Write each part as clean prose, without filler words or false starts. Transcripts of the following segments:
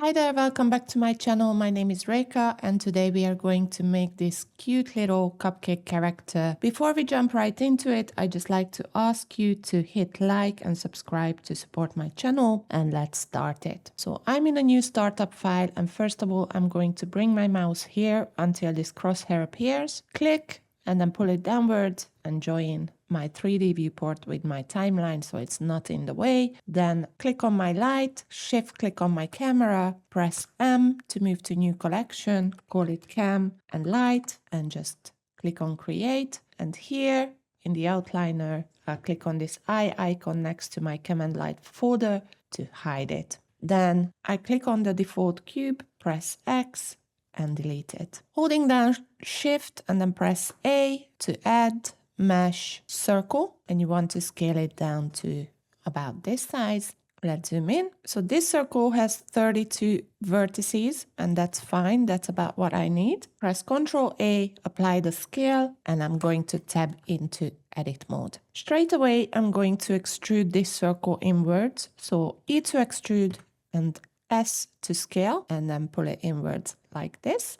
Hi there, welcome back to my channel. My name is Reika and today we are going to make this cute little cupcake character. Before we jump right into it, I just like to ask you to hit like and subscribe to support my channel, and let's start it. So I'm in a new startup file, and first of all I'm going to bring my mouse here until this crosshair appears. Click and then pull it downwards and join my 3D viewport with my timeline so it's not in the way. Then click on my light, shift click on my camera, press M to move to new collection, call it cam and light, and just click on create. And here in the outliner, I'll click on this eye icon next to my cam and light folder to hide it. Then I click on the default cube, press X, and delete it. Holding down shift and then press A to add mesh circle, and you want to scale it down to about this size. Let's zoom in. So this circle has 32 vertices, and that's fine. That's about what I need. Press Ctrl A, apply the scale, and I'm going to tab into edit mode. Straight away, I'm going to extrude this circle inwards. So E to extrude and S to scale, and then pull it inwards like this.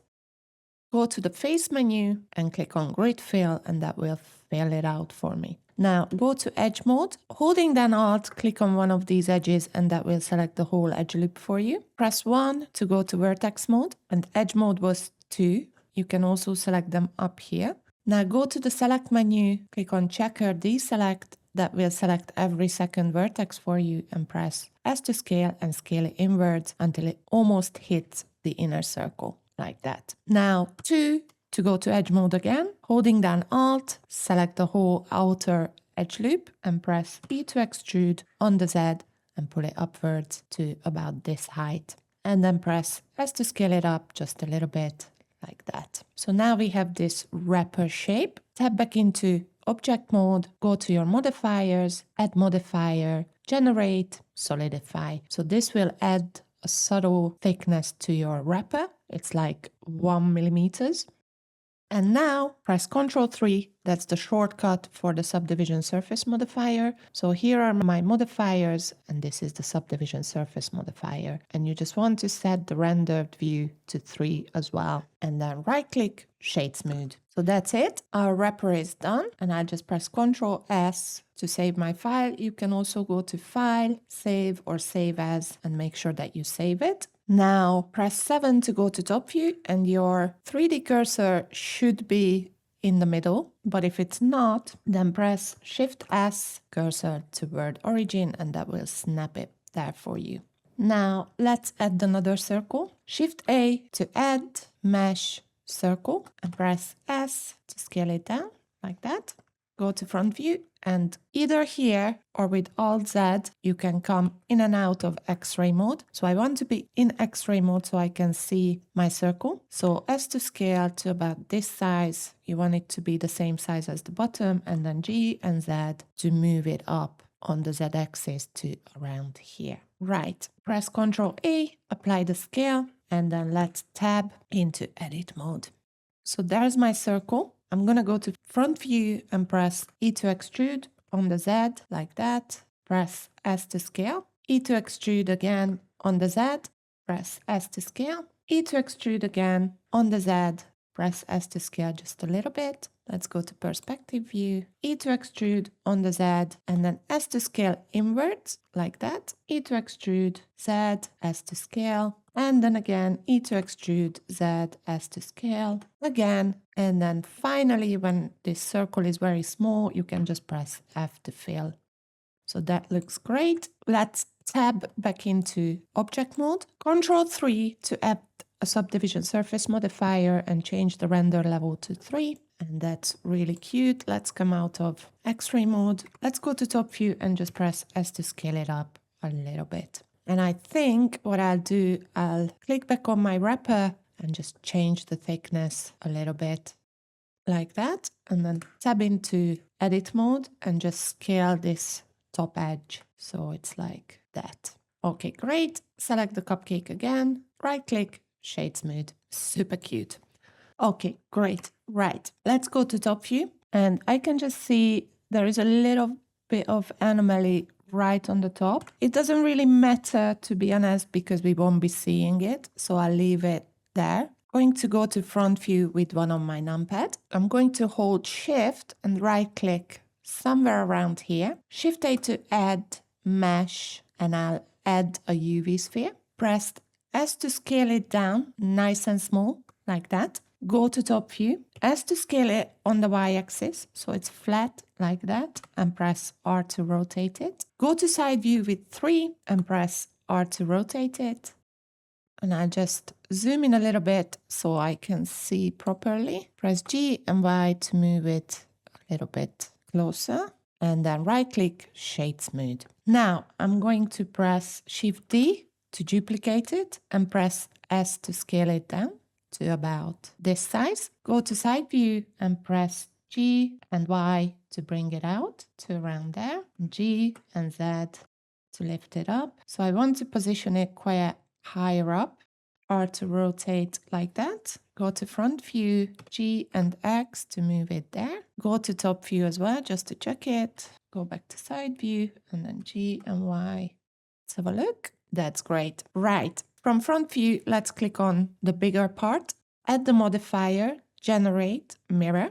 Go to the face menu and click on grid fill, and that will fill it out for me. Now go to edge mode. Holding down Alt, click on one of these edges and that will select the whole edge loop for you. Press 1 to go to vertex mode, and edge mode was 2. You can also select them up here. Now go to the select menu, click on checker deselect. That will select every second vertex for you, and press S to scale and scale it inwards until it almost hits the inner circle, like that. Now 2 to go to edge mode again. Holding down Alt, select the whole outer edge loop and press E to extrude on the Z and pull it upwards to about this height. And then press S to scale it up just a little bit, like that. So now we have this wrapper shape. Tab back into object mode, go to your modifiers, add modifier, generate, solidify. So this will add a subtle thickness to your wrapper. It's like 1 millimeters. And now press Ctrl 3, that's the shortcut for the subdivision surface modifier. So here are my modifiers, and this is the subdivision surface modifier. And you just want to set the rendered view to 3 as well. And then right click, shade smooth. So that's it. Our wrapper is done, and I just press Ctrl S to save my file. You can also go to File, Save or Save As, and make sure that you save it. Now press 7 to go to top view, and your 3D cursor should be in the middle, but if it's not, then press Shift S, cursor to word origin, and that will snap it there for you. Now let's add another circle. Shift A to add mesh circle and press S to scale it down like that. Go to front view, and either here or with Alt Z, you can come in and out of X-ray mode. So I want to be in X-ray mode so I can see my circle. So S to scale to about this size. You want it to be the same size as the bottom, and then G and Z to move it up on the Z axis to around here. Right, press Ctrl A, apply the scale, and then let's tab into edit mode. So there's my circle. I'm going to go to front view and press E to extrude on the Z like that. Press S to scale. E to extrude again on the Z. Press S to scale. E to extrude again on the Z. Press S to scale just a little bit. Let's go to perspective view. E to extrude on the Z, and then S to scale inwards like that. E to extrude Z, S to scale. And then again, E to extrude, Z, S to scale, again. And then finally, when this circle is very small, you can just press F to fill. So that looks great. Let's tab back into object mode. Ctrl 3 to add a subdivision surface modifier and change the render level to 3. And that's really cute. Let's come out of X-ray mode. Let's go to top view and just press S to scale it up a little bit. And I think what I'll do, I'll click back on my wrapper and just change the thickness a little bit like that. And then tab into edit mode and just scale this top edge. So it's like that. Okay, great. Select the cupcake again, right click, shade smooth. Super cute. Okay, great. Right. Let's go to top view. And I can just see there is a little bit of anomaly right on the top. It doesn't really matter, to be honest, because we won't be seeing it. So I'll leave it there. Going to go to front view with one on my numpad. I'm going to hold Shift and right click somewhere around here. Shift A to add mesh, and I'll add a UV sphere. Press S to scale it down, nice and small, like that. Go to top view, S to scale it on the y-axis, so it's flat like that, and press R to rotate it. Go to side view with 3 and press R to rotate it. And I'll just zoom in a little bit so I can see properly. Press G and Y to move it a little bit closer. And then right click, Shade Smooth. Now I'm going to press Shift D to duplicate it and press S to scale it down to about this size. Go to side view and press G and Y to bring it out to around there. G and Z to lift it up. So I want to position it quite higher up, or to rotate like that. Go to front view, G and X to move it there. Go to top view as well, just to check it. Go back to side view and then G and Y. Let's have a look. That's great. Right. From front view, let's click on the bigger part. Add the modifier, generate, mirror.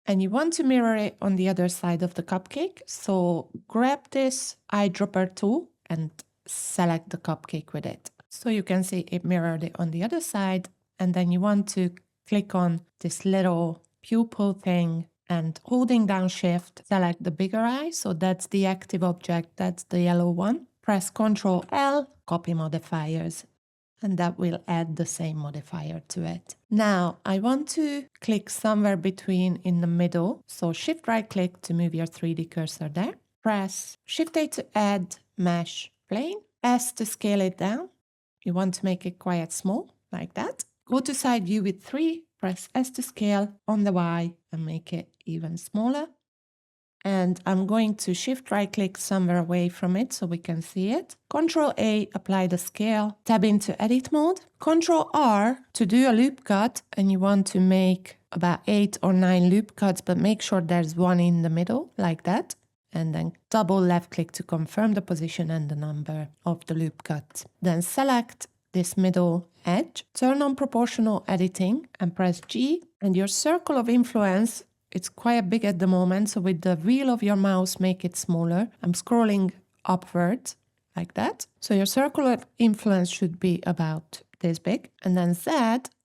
And you want to mirror it on the other side of the cupcake. So grab this eyedropper tool and select the cupcake with it. So you can see it mirrored it on the other side. And then you want to click on this little pupil thing and holding down Shift, select the bigger eye. So that's the active object, that's the yellow one. Press Ctrl L, copy modifiers, and that will add the same modifier to it. Now I want to click somewhere between in the middle. So Shift right click to move your 3D cursor there. Press Shift A to add mesh plane, S to scale it down. You want to make it quite small, like that. Go to side view with 3, press S to scale on the Y and make it even smaller. And I'm going to Shift right click somewhere away from it so we can see it. Ctrl A, apply the scale, tab into edit mode. Ctrl R to do a loop cut, and you want to make about 8 or 9 loop cuts, but make sure there's one in the middle, like that. And then double left click to confirm the position and the number of the loop cut. Then select this middle edge, turn on proportional editing and press G, and your circle of influence, it's quite big at the moment, so with the wheel of your mouse make it smaller. I'm scrolling upwards like that. So your circle of influence should be about this big, and then Z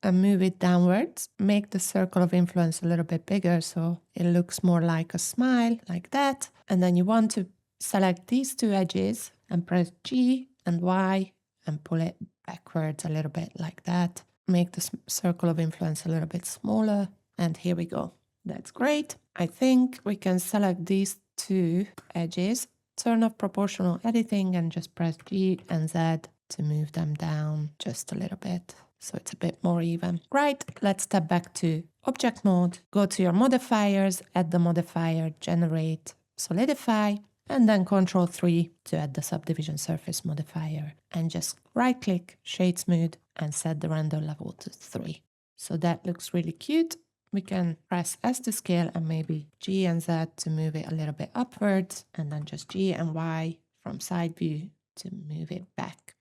and move it downwards. Make the circle of influence a little bit bigger so it looks more like a smile, like that. And then you want to select these two edges and press G and Y and pull it backwards a little bit like that. Make the circle of influence a little bit smaller, and here we go. That's great. I think we can select these two edges, turn off proportional editing and just press G and Z to move them down just a little bit so it's a bit more even. Right, let's step back to object mode, go to your modifiers, add the modifier, generate, solidify, and then Ctrl 3 to add the subdivision surface modifier, and just right click, shade smooth, and set the render level to 3. So that looks really cute. We can press S to scale and maybe G and Z to move it a little bit upwards, and then just G and Y from side view to move it back.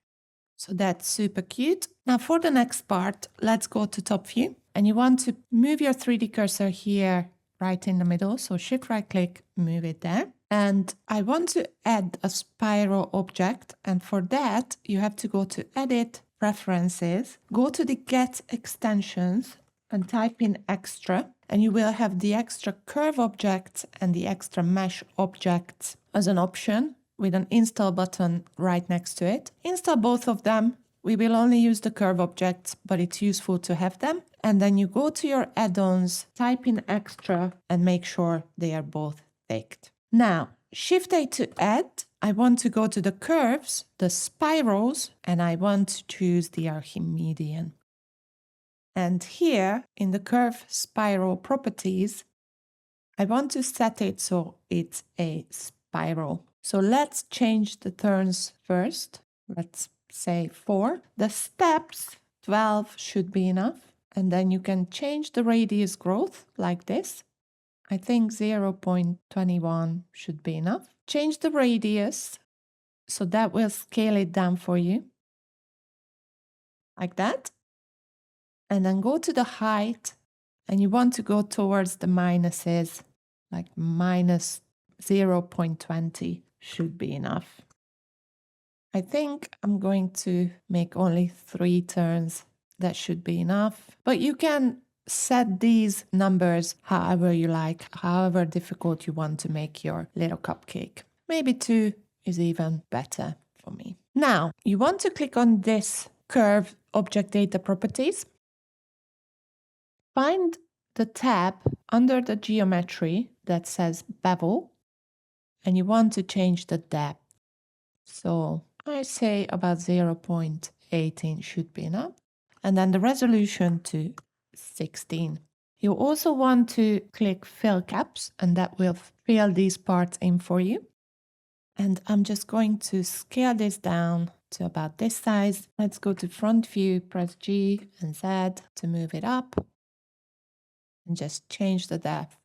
So that's super cute. Now for the next part, let's go to top view, and you want to move your 3D cursor here right in the middle. So Shift right click, move it there. And I want to add a spiral object, and for that you have to go to Edit, Preferences, go to the Get Extensions and type in Extra, and you will have the extra curve objects and the extra mesh objects as an option with an install button right next to it. Install both of them. We will only use the curve objects, but it's useful to have them. And then you go to your add-ons, type in Extra, and make sure they are both ticked. Now, Shift A to add. I want to go to the curves, the spirals, and I want to choose the Archimedean. And here in the curve spiral properties, I want to set it so it's a spiral. So let's change the turns first. Let's say 4. The steps, 12 should be enough. And then you can change the radius growth like this. I think 0.21 should be enough. Change the radius So that will scale it down for you, like that. And then go to the height, and you want to go towards the minuses, like minus 0.20 should be enough. I think I'm going to make only 3 turns. That should be enough. But you can set these numbers however you like, however difficult you want to make your little cupcake. Maybe 2 is even better for me. Now, you want to click on this curve object data properties. Find the tab under the geometry that says bevel, and you want to change the depth. So I say about 0.18 should be enough. And then the resolution to 16. You also want to click fill caps, and that will fill these parts in for you. And I'm just going to scale this down to about this size. Let's go to front view, press G and Z to move it up. And just change the depth.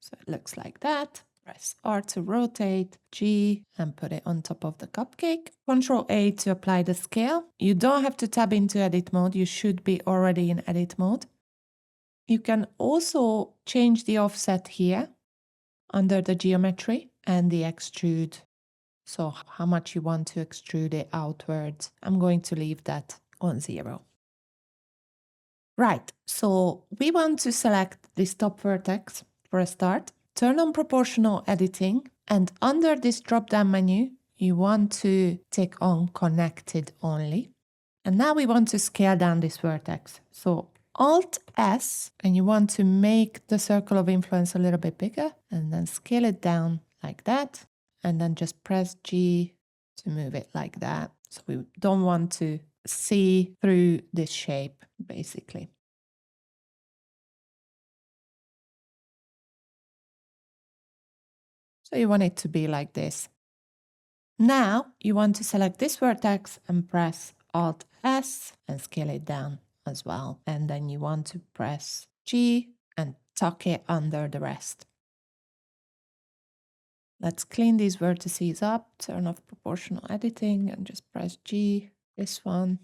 So it looks like that. Press R to rotate, G, and put it on top of the cupcake. Ctrl A to apply the scale. You don't have to tab into edit mode. You should be already in edit mode. You can also change the offset here under the geometry and the extrude. So how much you want to extrude it outwards. I'm going to leave that on 0. Right, so we want to select this top vertex for a start. Turn on proportional editing, and under this drop-down menu, you want to tick on connected only. And now we want to scale down this vertex. So Alt-S, and you want to make the circle of influence a little bit bigger, and then scale it down like that, and then just press G to move it like that. So we don't want to see through this shape, basically. So you want it to be like this. Now you want to select this vertex and press Alt-S and scale it down as well. And then you want to press G and tuck it under the rest. Let's clean these vertices up, turn off proportional editing and just press G, this one.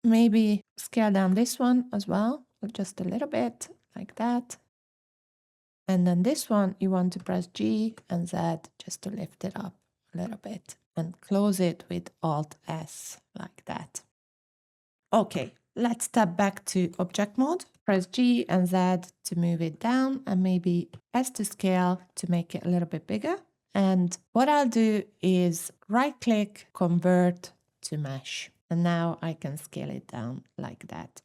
Maybe scale down this one as well, just a little bit like that. And then this one, you want to press G and Z just to lift it up a little bit and close it with Alt-S like that. Okay, let's tap back to object mode. Press G and Z to move it down and maybe S to scale to make it a little bit bigger. And what I'll do is right-click, convert to mesh. And now I can scale it down like that.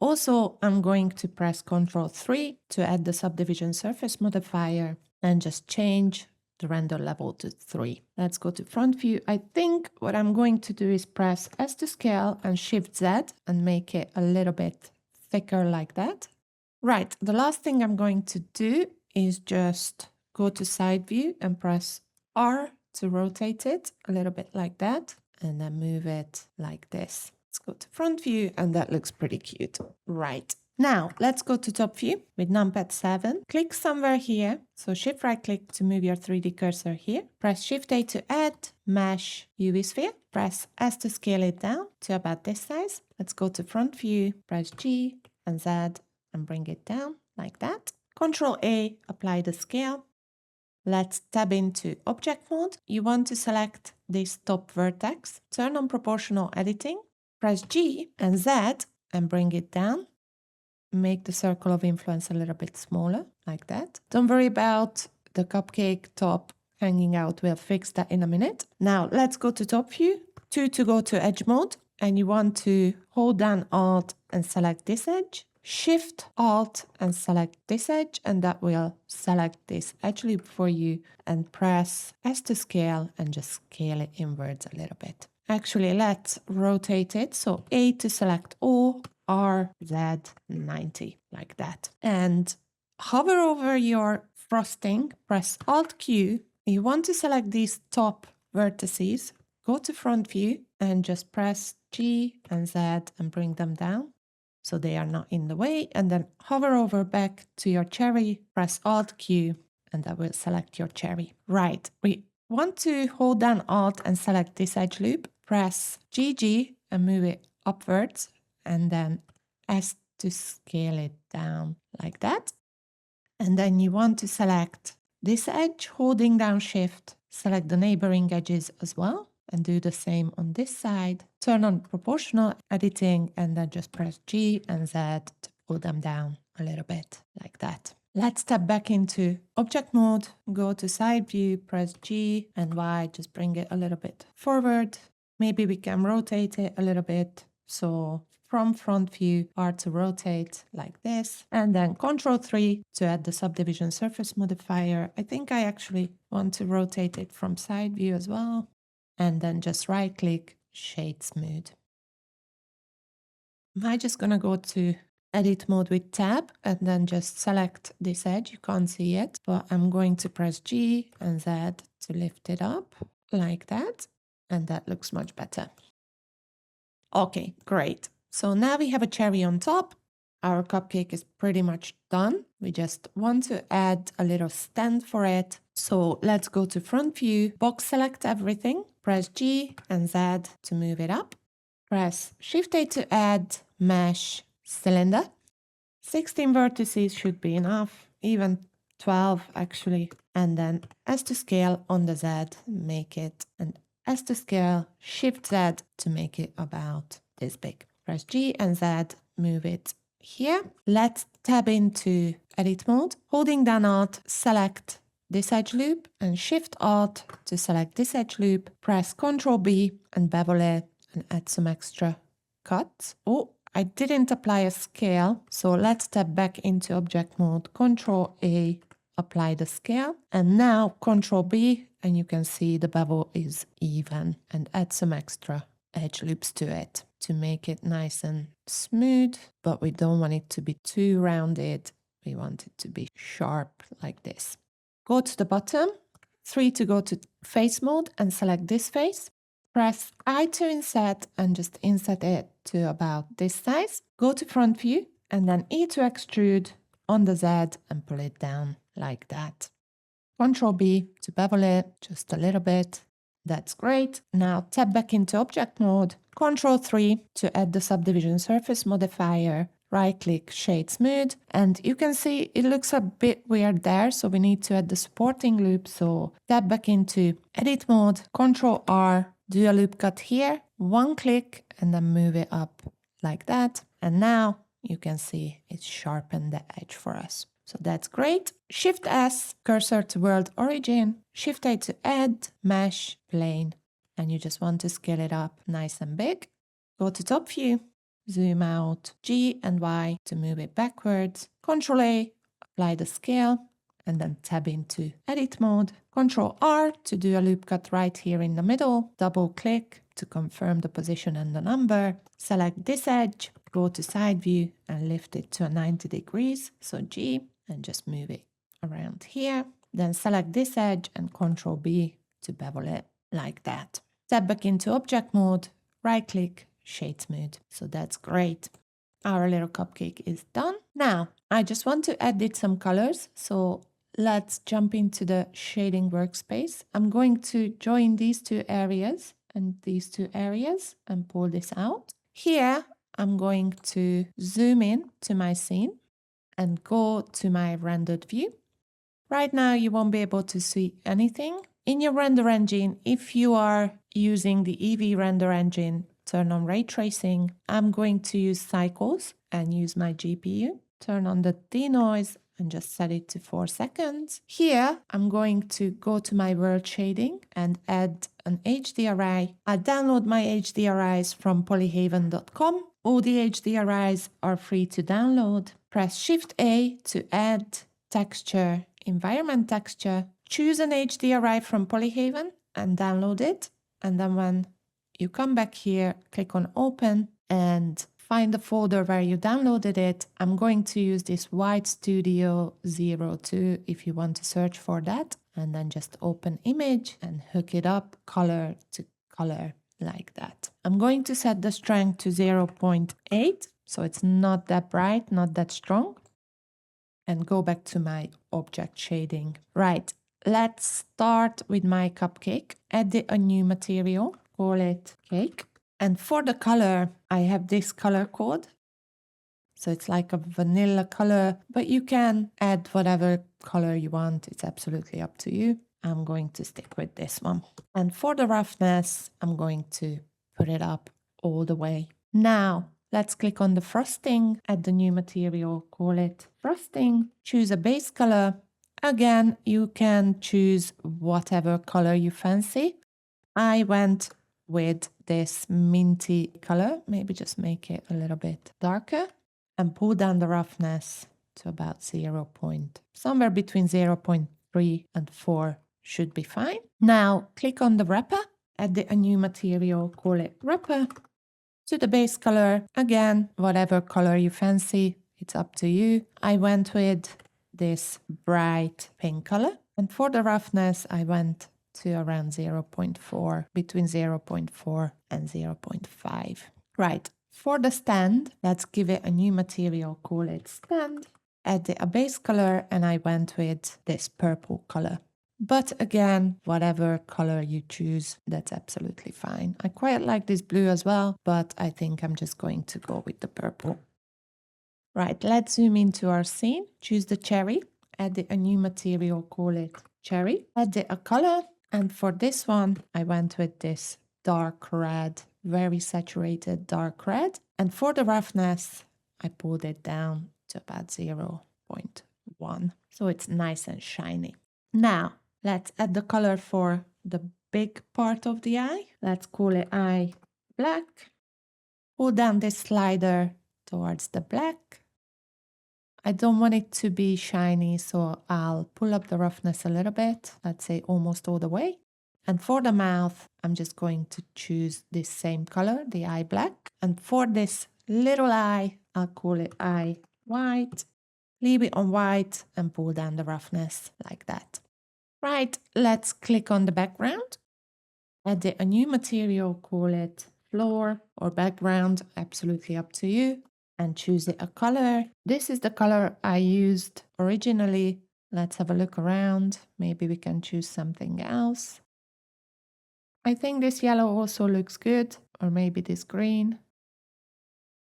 Also, I'm going to press Ctrl 3 to add the subdivision surface modifier and just change the render level to 3. Let's go to front view. I think what I'm going to do is press S to scale and Shift Z and make it a little bit thicker like that. Right, the last thing I'm going to do is just go to side view and press R to rotate it a little bit like that and then move it like this. Let's go to front view and that looks pretty cute. Right. Now let's go to top view with numpad 7. Click somewhere here. So shift right click to move your 3D cursor here. Press shift A to add mesh UV sphere. Press S to scale it down to about this size. Let's go to front view, press G and Z and bring it down like that. Ctrl A, apply the scale. Let's tab into object mode. You want to select this top vertex. Turn on proportional editing. Press G and Z and bring it down. Make the circle of influence a little bit smaller, like that. Don't worry about the cupcake top hanging out. We'll fix that in a minute. Now let's go to top view. 2 to go to edge mode. And you want to hold down Alt and select this edge. Shift Alt and select this edge, and that will select this edge loop for you. And press S to scale and just scale it inwards a little bit. Actually, let's rotate it. So A to select all, R, Z, 90, like that. And hover over your frosting, press Alt Q. You want to select these top vertices, go to front view and just press G and Z and bring them down. so they are not in the way. And then hover over back to your cherry, press Alt Q, and that will select your cherry. Right, we want to hold down Alt and select this edge loop, press GG and move it upwards, and then S to scale it down like that. And then you want to select this edge, holding down Shift, select the neighboring edges as well, and do the same on this side. Turn on proportional editing, and then just press G and Z to pull them down a little bit, like that. Let's step back into object mode, go to side view, press G and Y, just bring it a little bit forward. Maybe we can rotate it a little bit. So from front view, R to rotate like this, and then Ctrl+3 to add the subdivision surface modifier. I think I actually want to rotate it from side view as well, and then just right click, shade smooth. I'm just gonna go to edit mode with tab and then just select this edge. You can't see it, but I'm going to press G and Z to lift it up like that, and that looks much better. Okay, great. So now we have a cherry on top. Our cupcake is pretty much done. We just want to add a little stand for it. So let's go to front view, box select everything, press G and Z to move it up. Press Shift A to add mesh cylinder. 16 vertices should be enough, even 12 actually. And then S to scale on the Z, make it, and S to scale, Shift Z to make it about this big. Press G and Z, move it here. Let's tab into edit mode. Holding down Alt, select this edge loop and Shift Alt to select this edge loop. Press Ctrl B and bevel it and add some extra cuts. Oh, I didn't apply a scale, so let's step back into object mode. Ctrl A, apply the scale, and now Ctrl B, and you can see the bevel is even, and add some extra edge loops to it to make it nice and smooth, but we don't want it to be too rounded. We want it to be sharp like this. Go to the bottom, 3 to go to face mode and select this face. Press I to inset and just inset it to about this size. Go to front view and then E to extrude on the Z and pull it down like that. Ctrl B to bevel it just a little bit. That's great. Now tab back into object mode. Ctrl+3 to add the subdivision surface modifier. Right click, shade smooth. And you can see it looks a bit weird there, so we need to add the supporting loop. So tab back into edit mode, Ctrl+R, do a loop cut here, one click, and then move it up like that. And now you can see it's sharpened the edge for us. So that's great. Shift S, cursor to world origin, Shift A to add, mesh, plane, and you just want to scale it up nice and big. Go to top view, zoom out, G and Y to move it backwards, Ctrl A, apply the scale, and then tab into edit mode, Ctrl R to do a loop cut right here in the middle, double click to confirm the position and the number, select this edge, go to side view and lift it to 90 degrees, so G, and just move it around here. Then select this edge and Ctrl B to bevel it like that. Tab back into object mode, right click, shade smooth. So that's great. Our little cupcake is done. Now, I just want to edit some colors. So let's jump into the shading workspace. I'm going to join these two areas and these two areas and pull this out. Here, I'm going to zoom in to my scene and go to my rendered view. Right now, you won't be able to see anything. In your render engine, if you are using the Eevee render engine, turn on ray tracing. I'm going to use cycles and use my GPU. Turn on the denoise and just set it to 4 seconds. Here, I'm going to go to my world shading and add an HDRI. I download my HDRIs from polyhaven.com. All the HDRIs are free to download. Press Shift A to add texture, environment texture. Choose an HDRI from Polyhaven and download it. And then when you come back here, click on Open and find the folder where you downloaded it. I'm going to use this White Studio 02 if you want to search for that. And then just open image and hook it up color to color like that. I'm going to set the strength to 0.8 so it's not that bright, not that strong. And go back to my object shading. Right, let's start with my cupcake. Add a new material, call it cake. And for the color, I have this color code. So it's like a vanilla color, but you can add whatever color you want. It's absolutely up to you. I'm going to stick with this one. And for the roughness, I'm going to put it up all the way. Now, let's click on the frosting, add the new material, call it frosting, choose a base color. Again, you can choose whatever color you fancy. I went with this minty color, maybe just make it a little bit darker and pull down the roughness to about somewhere between 0.3 and 4 should be fine. Now click on the wrapper, add a new material, call it wrapper. To the base color, again, whatever color you fancy, it's up to you. I went with this bright pink color. And for the roughness, I went to around 0.4, between 0.4 and 0.5. Right, for the stand, let's give it a new material, call it stand. Add a base color, and I went with this purple color. But again, whatever color you choose, that's absolutely fine. I quite like this blue as well, but I think I'm just going to go with the purple. Right, let's zoom into our scene. Choose the cherry, add a new material, call it cherry. Add a color, and for this one, I went with this dark red, very saturated dark red. And for the roughness, I pulled it down to about 0.1. So it's nice and shiny. Now, let's add the color for the big part of the eye. Let's call it eye black. Pull down this slider towards the black. I don't want it to be shiny, so I'll pull up the roughness a little bit. Let's say almost all the way. And for the mouth, I'm just going to choose this same color, the eye black. And for this little eye, I'll call it eye white. Leave it on white and pull down the roughness like that. Right, let's click on the background. Add a new material, call it floor or background, absolutely up to you. And choose a color. This is the color I used originally. Let's have a look around. Maybe we can choose something else. I think this yellow also looks good, or maybe this green,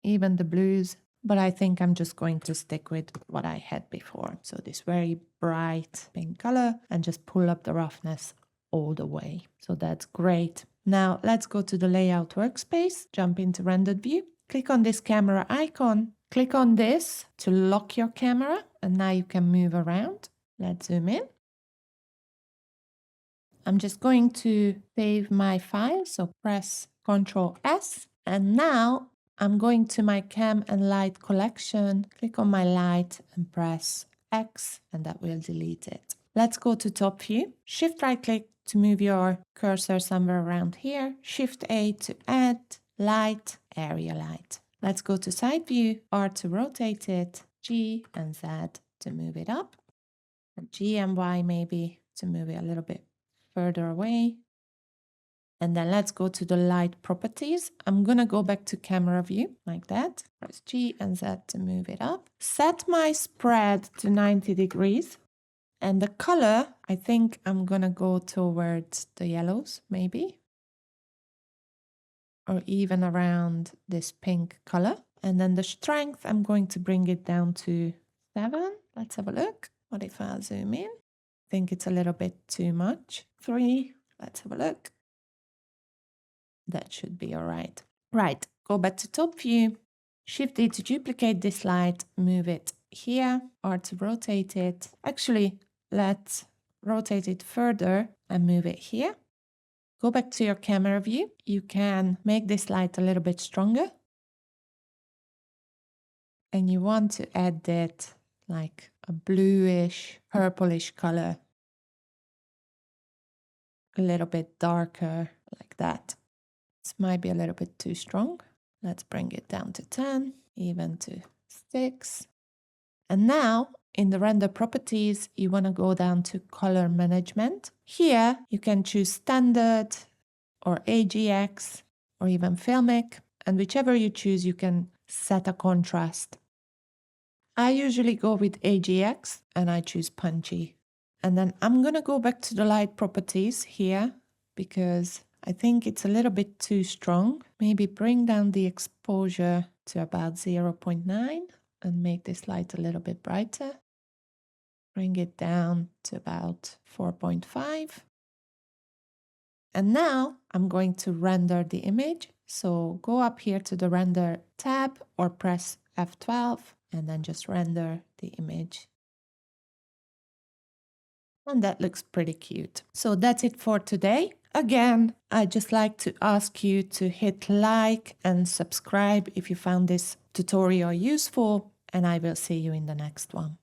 even the blues. But I think I'm just going to stick with what I had before. So this very bright pink color, and just pull up the roughness all the way. So that's great. Now let's go to the layout workspace, jump into rendered view. Click on this camera icon, click on this to lock your camera, and now you can move around. Let's zoom in. I'm just going to save my file, so press Ctrl S, and now I'm going to my cam and light collection, click on my light and press X, and that will delete it. Let's go to top view, shift right click to move your cursor somewhere around here, shift A to add light, area light. Let's go to side view, R to rotate it, G and Z to move it up, and G and Y maybe to move it a little bit further away. And then let's go to the light properties. I'm gonna go back to camera view like that. Press G and Z to move it up. Set my spread to 90 degrees. And the color, I think I'm gonna go towards the yellows maybe, or even around this pink color. And then the strength, I'm going to bring it down to 7. Let's have a look. What if I zoom in? I think it's a little bit too much. 3, let's have a look. That should be all right. Right, go back to top view. Shift D to duplicate this light, move it here, or to rotate it. Actually, let's rotate it further and move it here. Go back to your camera view. You can make this light a little bit stronger. And you want to add it like a bluish, purplish color. A little bit darker, like that. This might be a little bit too strong. Let's bring it down to 10, even to 6. And now, in the render properties, you want to go down to color management. Here, you can choose standard or AGX or even filmic. And whichever you choose, you can set a contrast. I usually go with AGX and I choose punchy. And then I'm going to go back to the light properties here because I think it's a little bit too strong. Maybe bring down the exposure to about 0.9 and make this light a little bit brighter. Bring it down to about 4.5. And now I'm going to render the image. So go up here to the render tab or press F12 and then just render the image. And that looks pretty cute. So that's it for today. Again, I'd just like to ask you to hit like and subscribe if you found this tutorial useful, and I will see you in the next one.